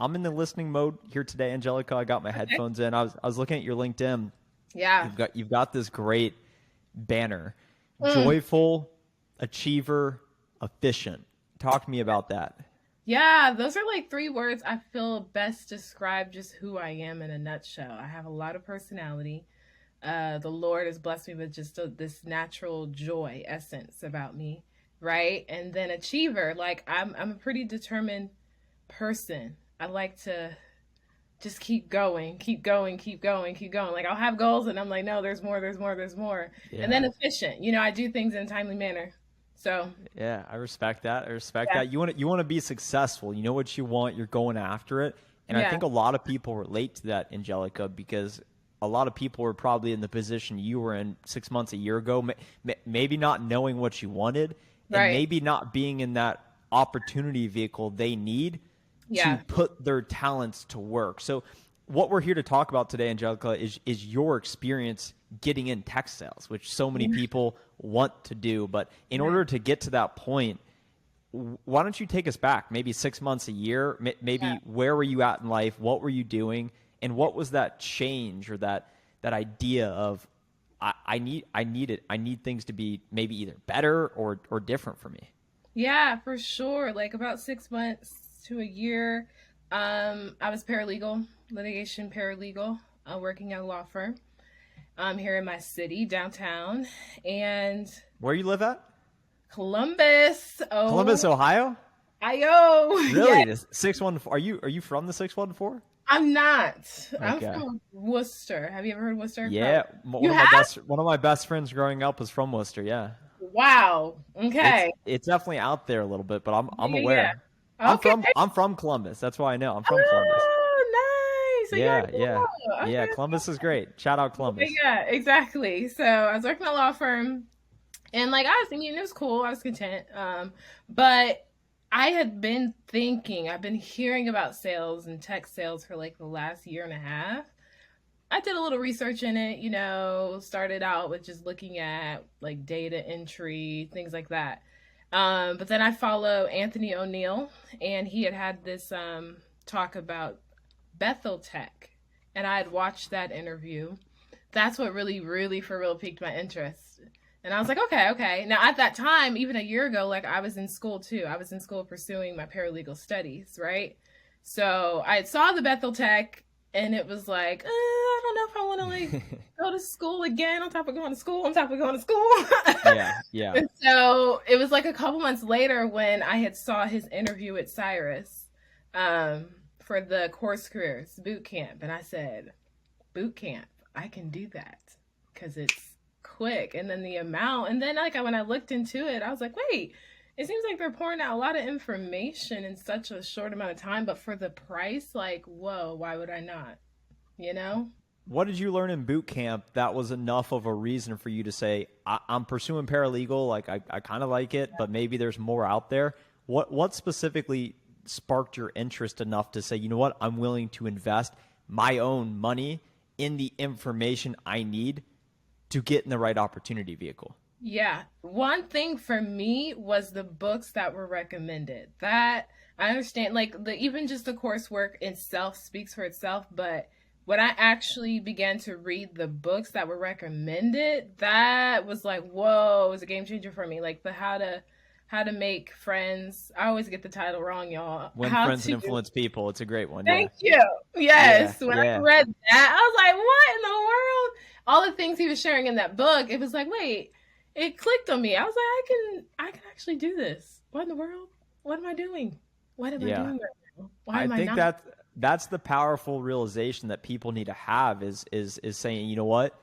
I'm in the listening mode here today, Annjelica. I got my headphones in. I was looking at your LinkedIn. Yeah. You've got this great banner. Mm. Joyful, achiever, efficient. Talk to me about that. Yeah, those are like three words I feel best describe just who I am in a nutshell. I have a lot of personality. The Lord has blessed me with just this natural joy essence about me, right? And then achiever, like I'm a pretty determined person. I like to just keep going, keep going, keep going, keep going. Like I'll have goals and I'm like, no, there's more, there's more, there's more. And Yeah. then efficient. I do things in a timely manner. So Yeah, I respect that. I respect yeah, that. You want to be successful. You know what you want. You're going after it. And I yeah, think a lot of people relate to that, Annjelica, because a lot of people were probably in the position you were in 6 months, a year ago, maybe not knowing what you wanted and right. maybe not being in that opportunity vehicle they need to Yeah. put their talents to work. So what we're here to talk about today, Annjelica, is your experience getting in tech sales, which so many people want to do. But in Right. order to get to that point, why don't you take us back, maybe 6 months, a year, Yeah. maybe where were you at in life? What were you doing? And what was that change or that idea of I need things to be maybe either better or different for me. Yeah, for sure. Like about 6 months to a year. I was paralegal, litigation paralegal, working at a law firm here in my city, downtown, and Where you live at? Columbus. Columbus, Oh, Ohio? I Really? yes. The 614. Are you from the 614? I'm not. I'm Okay. from Worcester. Have you ever heard of Worcester? Yeah, You have? one of my best friends growing up was from Worcester. Yeah, Wow. it's Okay. it's definitely out there a little bit, but I'm Yeah, yeah, aware. yeah. Okay. I'm from Columbus. That's why I know. I'm from Columbus. Oh, nice. So you Yeah, already yeah, know. yeah. Okay. Columbus is great. Shout out Yeah, Columbus. yeah, exactly. So I was working at a law firm, and like I was thinking it was cool. I was content. But I had been thinking, I've been hearing about sales and tech sales for like the last year and a half. I did a little research in it, started out with just looking at like data entry, things like that. But then I follow Anthony O'Neill, and he had this talk about Bethel Tech, and I had watched that interview. That's what really, really for real piqued my interest. And I was like, okay, okay. Now at that time, even a year ago, like I was in school too. I was in school pursuing my paralegal studies, right? So I saw the Bethel Tech, and it was like, I don't know if I want to like go to school again on top of going to school on top of going to school. Yeah, yeah. And so it was like a couple months later when I had saw his interview with Cyrus um, for the CourseCareers Bootcamp, and I said, Bootcamp, I can do that because it's quick, and then the amount, and then like when I looked into it, I was like, wait, it seems like they're pouring out a lot of information in such a short amount of time, but for the price, like, whoa, why would I not? You know? What did you learn in boot camp that was enough of a reason for you to say, I'm pursuing paralegal, like I kind of like it, but maybe there's more out there? What specifically sparked your interest enough to say, you know what, I'm willing to invest my own money in the information I need to get in the right opportunity vehicle? Yeah. One thing for me was the books that were recommended. That I understand, like the even just the coursework itself speaks for itself, but when I actually began to read the books that were recommended, that was like, whoa, it was a game changer for me. Like the how to make friends. I always get the title wrong, y'all. Win How friends and to influence people. It's a great one. Yeah. Thank you. Yeah. Yes. When I Yeah. read that, I was like, what in the world? All the things he was sharing in that book, it was like, wait, it clicked on me. I was like, I can actually do this. What in the world? What am I doing? What am I Yeah. doing right now? Why I am I think not? that's the powerful realization that people need to have is saying, you know what?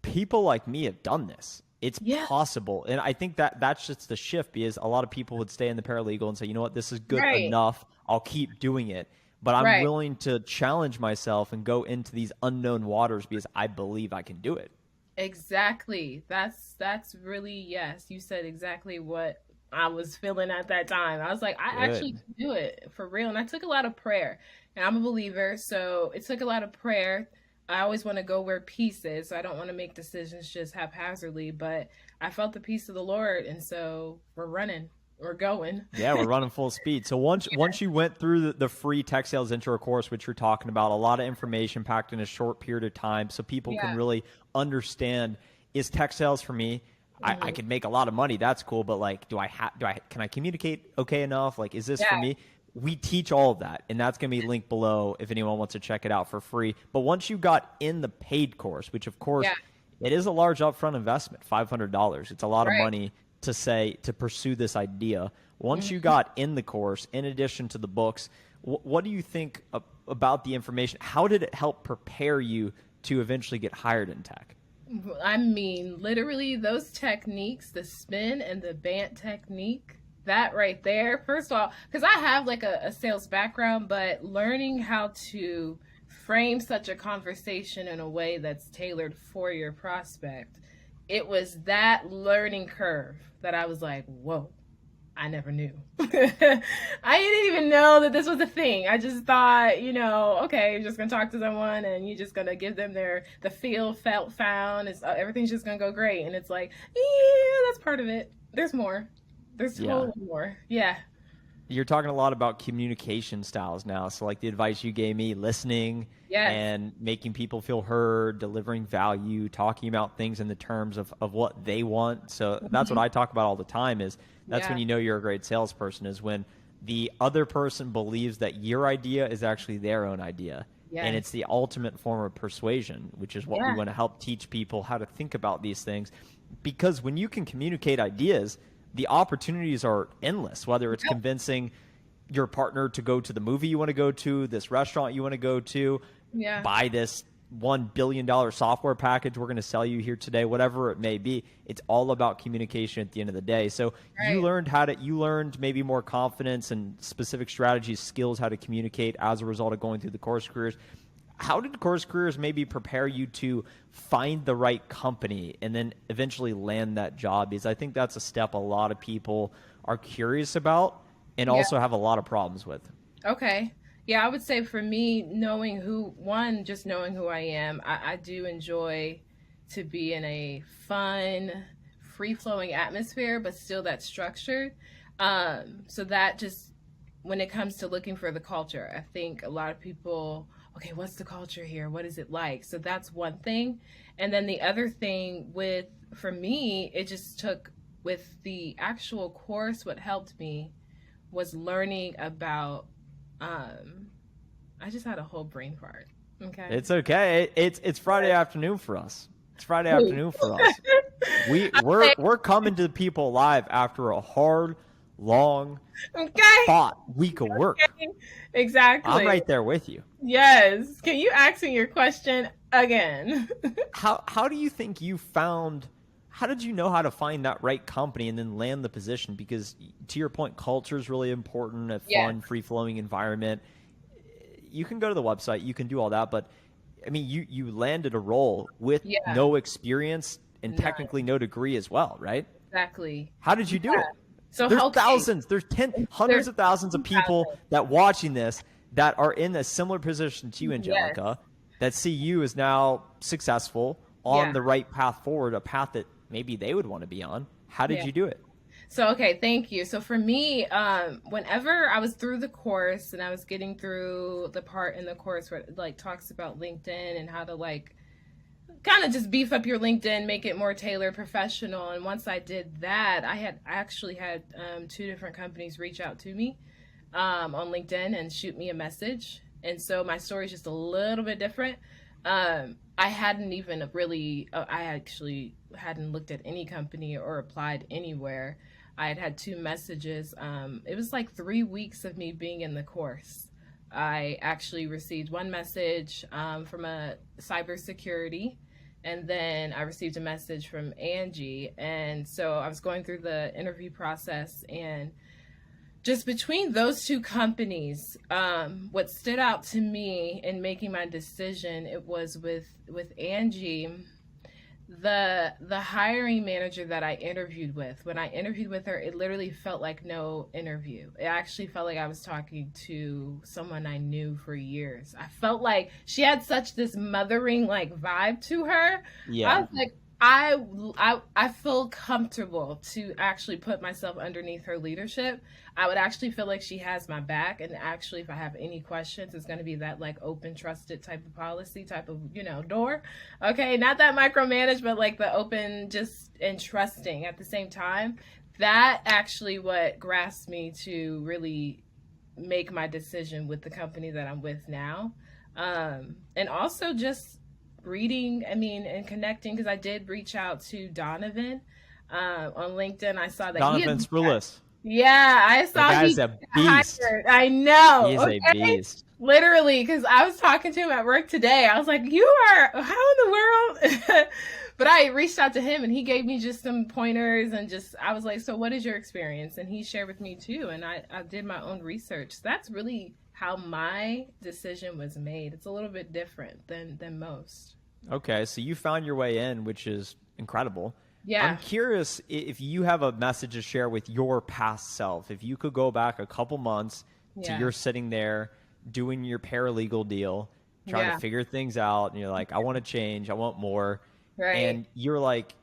People like me have done this. It's Yeah, possible. And I think that's just the shift because a lot of people would stay in the paralegal and say, you know what, this is good right, enough. I'll keep doing it. But I'm right. willing to challenge myself and go into these unknown waters because I believe I can do it. Exactly. That's really yes. You said exactly what I was feeling at that time. I was like, I actually Good. can do it for real. And I took a lot of prayer. And I'm a believer, so it took a lot of prayer. I always want to go where peace is. So I don't want to make decisions just haphazardly, but I felt the peace of the Lord, and so we're running. We're going. Yeah, we're running full speed. So once you went through the free tech sales intro course, which you're talking about, a lot of information packed in a short period of time, so people can Yeah. really understand, is tech sales for me? I Hmm. could make a lot of money. That's cool, but like, can I communicate okay enough? Like, is this for Yeah. me? We teach all of that, and that's going to be linked below if anyone wants to check it out for free. But once you got in the paid course, which of course Yeah. it is a large upfront investment, $500. It's a lot of Right. money to pursue this idea. Once you Hmm. got in the course, in addition to the books, what do you think about the information? How did it help prepare you to eventually get hired in tech? I mean, literally, those techniques, the spin and the bant technique, that right there, first of all, because I have like a sales background, but learning how to frame such a conversation in a way that's tailored for your prospect, it was that learning curve that I was like, whoa, I never knew. I didn't even know that this was a thing. I just thought, okay, you're just gonna talk to someone and you're just gonna give them the feel, felt, found. It's everything's just gonna go great, and it's like, yeah, that's part of it. There's more. There's Yeah. totally more. Yeah. You're talking a lot about communication styles now. So, like the advice you gave me, listening Yes. and making people feel heard, delivering value, talking about things in the terms of what they want. So, that's what Hmm. I talk about all the time is that's when Yeah. you know you're a great salesperson, is when the other person believes that your idea is actually their own idea. And Yes. it's the ultimate form of persuasion, which is what we Yeah. want to help teach people how to think about these things. Because when you can communicate ideas, the opportunities are endless, whether it's Yep. convincing your partner to go to the movie you want to go to, this restaurant you want to go to, Yeah. buy this $1 billion software package we're going to sell you here today, whatever it may be. It's all about communication at the end of the day. So Right. you learned maybe more confidence and specific strategies, skills, how to communicate as a result of going through the course careers. How did course careers maybe prepare you to find the right company and then eventually land that job? Because I think that's a step a lot of people are curious about and Yeah. also have a lot of problems with. Okay. Yeah, I would say for me, just knowing who I am, I do enjoy to be in a fun, free flowing atmosphere, but still that's structured. So that just, when it comes to looking for the culture, I think a lot of people, okay, what's the culture here? What is it like? So that's one thing. And then the other thing for me, it just took with the actual course, what helped me was learning about um I just had a whole brain fart. Okay. It's okay. It's Friday afternoon for us. It's Friday afternoon for us. We're coming to people live after a hard, long, Okay. fought week of work. Okay. I'm Exactly. right there with you. Yes. Can you ask me your question again? How do you think you found how did you know how to find that right company and then land the position? Because to your point, culture is really important, a Yeah. fun, free flowing environment. You can go to the website, you can do all that, but I mean you landed a role with Yeah. no experience and None. technically no degree as well, right? Exactly. How did you do Yeah. it? So There's okay. thousands, there's hundreds There's of thousands of people 2,000. that watching this that are in a similar position to you, Yes. Annjelica, that see you as now successful on Yeah. the right path forward, a path that maybe they would want to be on. How did Yeah. you do it? So okay, thank you. So for me, whenever I was through the course and I was getting through the part in the course where it like talks about LinkedIn and how to like kind of just beef up your LinkedIn, make it more tailored, professional. And once I did that, I actually had two different companies reach out to me on LinkedIn and shoot me a message. And so my story is just a little bit different. I hadn't even really, I actually hadn't looked at any company or applied anywhere. I had had two messages. It was like 3 weeks of me being in the course. I actually received one message from a cybersecurity, and then I received a message from Angie. And so I was going through the interview process, and just between those two companies, what stood out to me in making my decision, it was with Angie, the hiring manager that I interviewed with. When I interviewed with her, it literally felt like no interview. It actually felt like I was talking to someone I knew for years. I felt like she had such this mothering like vibe to her. I Yeah. was like, I feel comfortable to actually put myself underneath her leadership. I would actually feel like she has my back, and actually, if I have any questions, it's going to be that like open, trusted type of policy, type of door. Okay, not that micromanage, but like the open, just and trusting at the same time. That actually what grasped me to really make my decision with the company that I'm with now, and also just reading, and connecting, because I did reach out to Donovan on LinkedIn. I saw that he Donovan had, Sprulis. yeah, I That saw he guy's got a beast. hired. I know. He is a Okay. beast. Literally, because I was talking to him at work today. I was like, you are, how in the world? But I reached out to him and he gave me just some pointers, and just, I was like, so what is your experience? And he shared with me too. And I did my own research. So that's really how my decision was made. It's a little bit different than most. Okay, so you found your way in, which is incredible. I'm Yeah. curious if you have a message to share with your past self. If you could go back a couple months to Yeah. you're sitting there doing your paralegal deal, trying to Yeah. figure things out, and you're like, I want to change, I want more. Right. And you're like,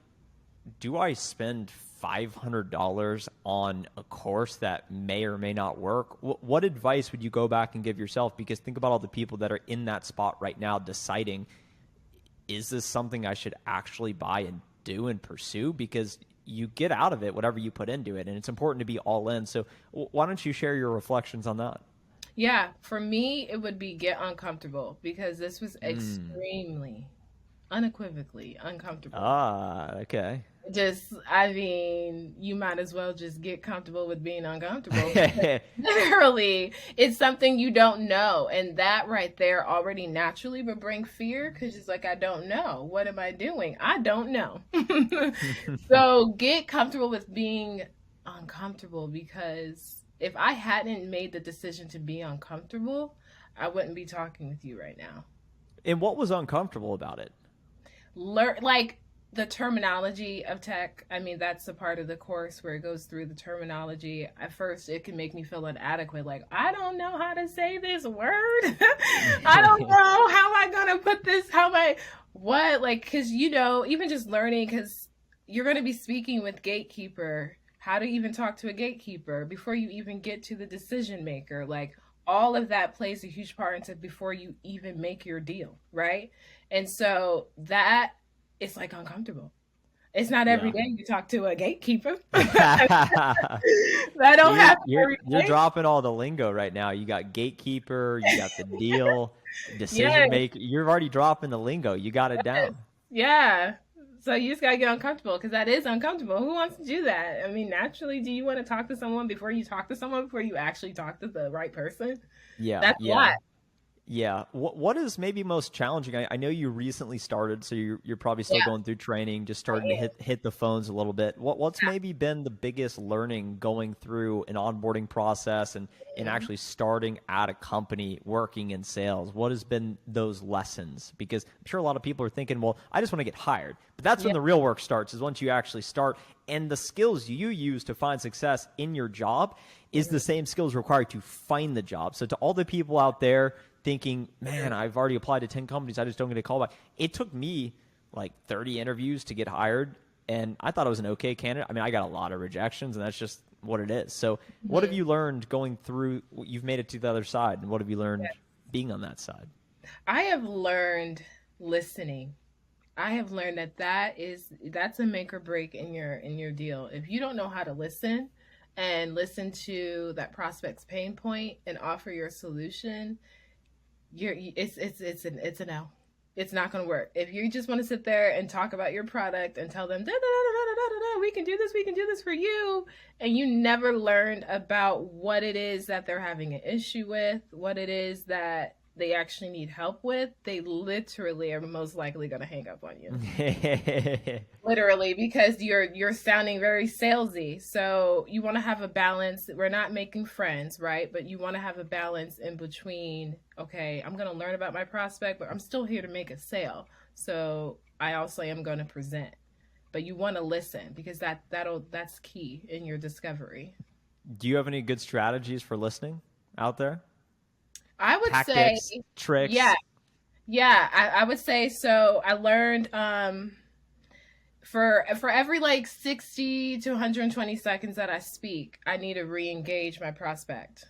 do I spend $500 on a course that may or may not work? What advice would you go back and give yourself? Because think about all the people that are in that spot right now deciding, is this something I should actually buy and do and pursue? Because you get out of it whatever you put into it, and it's important to be all in. So why don't you share your reflections on that? Yeah. For me, it would be get uncomfortable, because this was Mm. extremely, unequivocally uncomfortable. Ah, okay. Just, you might as well just get comfortable with being uncomfortable, because literally it's something you don't know. And that right there already naturally would bring fear, because it's like, I don't know. What am I doing? I don't know. So get comfortable with being uncomfortable, because if I hadn't made the decision to be uncomfortable, I wouldn't be talking with you right now. And what was uncomfortable about it? Learn, like, the terminology of tech. That's the part of the course where it goes through the terminology. At first it can make me feel inadequate, like, I don't know how to say this word. I don't know how am I gonna put this, how am I, what, like, because even just learning, because you're going to be speaking with gatekeeper, how to even talk to a gatekeeper before you even get to the decision maker, like, all of that plays a huge part into before you even make your deal, right? And so that, it's like uncomfortable. It's not every Yeah. day you talk to a gatekeeper. That don't happen every You're day. dropping all the lingo right now. You got gatekeeper, you got the deal, decision Yes, maker. You're already dropping the lingo. You got it yes, down. yeah. So you just gotta get uncomfortable, because that is uncomfortable. Who wants to do that? Naturally, do you want to talk to someone before you talk to someone, before you actually talk to the right person? Yeah, That's a yeah. lot. Yeah. What is maybe most challenging? I know you recently started, so you're probably still Yeah, going through training, just I starting to am. hit the phones a little bit. What's Yeah. maybe been the biggest learning going through an onboarding process and Mhm. actually starting at a company working in sales? What has been those lessons? Because I'm sure a lot of people are thinking, well, I just want to get hired. But that's when Yeah. the real work starts, is once you actually start. And the skills you use to find success in your job is the Mhm. same skills required to find the job. So to all the people out there thinking, man, I've already applied to 10 companies, I just don't get a call back. It took me like 30 interviews to get hired, and I thought I was an okay candidate. I got a lot of rejections, and that's just what it is. So what have Mhm. you learned going through? You've made it to the other side, and what have you learned being on that side? I have learned listening. I have learned that's a make or break in your deal. If you don't know how to listen and listen to that prospect's pain point and offer your solution, it's a no. It's not going to work. If you just want to sit there and talk about your product and tell them, da, da, da, da, da, da, da, we can do this for you, and you never learned about what it is that they're having an issue with, what it is that they actually need help with, they literally are most likely going to hang up on you. Literally, because you're sounding very salesy. So you want to have a balance. We're not making friends, right? But you want to have a balance in between, okay, I'm going to learn about my prospect, but I'm still here to make a sale. So I also am going to present. But you want to listen, because that's key in your discovery. Do you have any good strategies for listening out there? I would say, Tactics, yeah, tricks? yeah, I would say so. I learned For every like 60 to 120 seconds that I speak, I need to re-engage my prospect.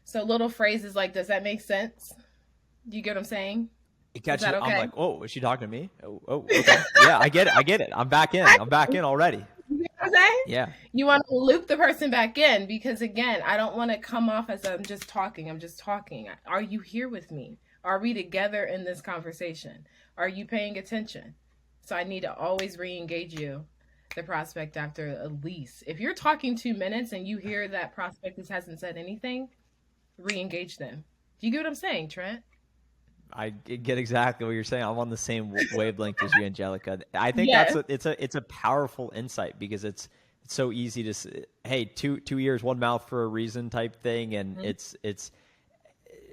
So little phrases like, does that make sense? Do you get what I'm saying? It Is catches. that I'm okay? like, oh, is she talking to me? Oh, okay. Yeah, I get it. I get it. I'm back in. I'm back in already. You know what I'm saying? Yeah. You want to loop the person back in because, again, I don't want to come off as I'm just talking. I'm just talking. Are you here with me? Are we together in this conversation? Are you paying attention? So I need to always re-engage you, the prospect, after at least. If you're talking 2 minutes and you hear that prospect just hasn't said anything, re-engage them. Do you get what I'm saying, Trent? I get exactly what you're saying. I'm on the same wavelength as you, Annjelica. I think Yes. it's a powerful insight because it's so easy to hey, two ears, one mouth for a reason type thing, and Mm-hmm. it's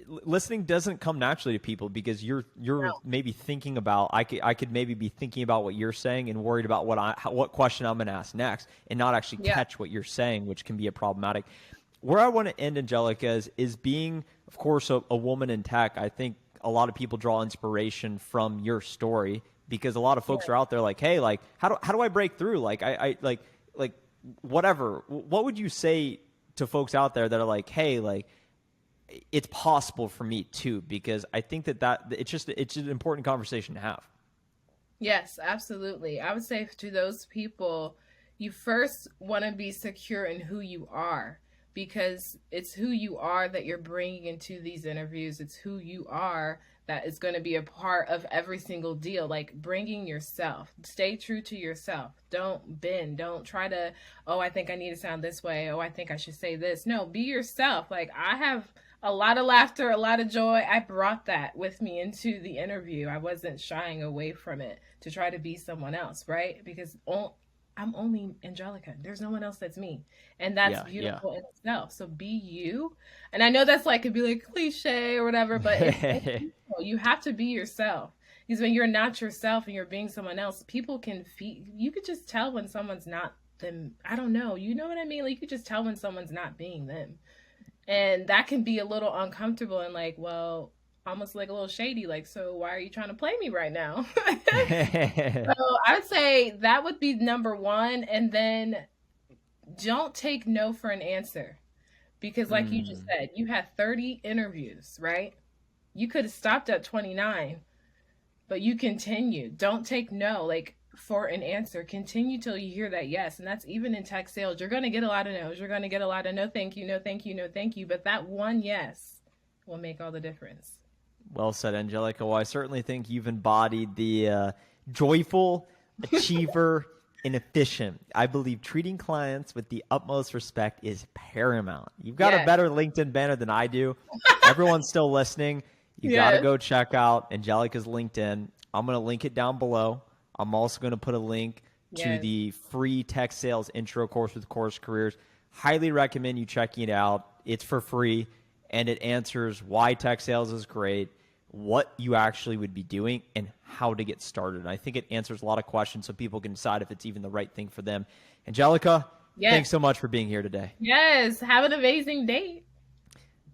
listening doesn't come naturally to people because you're No. maybe thinking about I could maybe be thinking about what you're saying and worried about what question I'm going to ask next and not actually Yeah. catch what you're saying, which can be a problematic. Where I want to end, Annjelica, is being, of course, a woman in tech. I think a lot of people draw inspiration from your story because a lot of folks Yeah. are out there like, hey, like how do I break through? Like I like whatever. What would you say to folks out there that are like, hey, like it's possible for me too? Because I think that it's an important conversation to have. Yes, absolutely. I would say to those people, you first want to be secure in who you are because it's who you are that you're bringing into these interviews. It's who you are that is going to be a part of every single deal. Like bringing yourself, stay true to yourself. Don't bend. Don't try to, oh, I think I need to sound this way. Oh, I think I should say this. No, be yourself. Like I have a lot of laughter, a lot of joy. I brought that with me into the interview. I wasn't shying away from it to try to be someone else, right? Because I'm only Annjelica. There's no one else that's me. And that's Yeah, beautiful in itself. So be you. And I know that's like, could be like cliche or whatever, but it's yeah. beautiful. You have to be yourself. Because when you're not yourself and you're being someone else, people can feel, you could just tell when someone's not them. I don't know. You know what I mean? Like you could just tell when someone's not being them. And that can be a little uncomfortable and like, well, almost like a little shady. Like, so why are you trying to play me right now? So I would say that would be number one. And then don't take no for an answer. Because, like you just Mm. said, you had 30 interviews, right? You could have stopped at 29, but you continue. Don't take no, like for an answer. Continue till you hear that yes. And that's even in tech sales. You're going to get a lot of no's. You're going to get a lot of no, thank you, no, thank you, no, thank you. But that one yes will make all the difference. Well said, Annjelica. Well, I certainly think you've embodied the joyful, achiever, and efficient. I believe treating clients with the utmost respect is paramount. You've got a Yes. better LinkedIn banner than I do. Everyone's still listening. You got to Yes. go check out Annjelica's LinkedIn. I'm going to link it down below. I'm also going to put a link to Yes. the free tech sales intro course with Course Careers. Highly recommend you checking it out. It's for free, and it answers why tech sales is great, what you actually would be doing, and how to get started. And I think it answers a lot of questions so people can decide if it's even the right thing for them. Annjelica, thanks Yes. so much for being here today. Yes. Have an amazing day.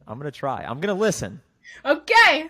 I'm going to try. I'm going to listen. Okay.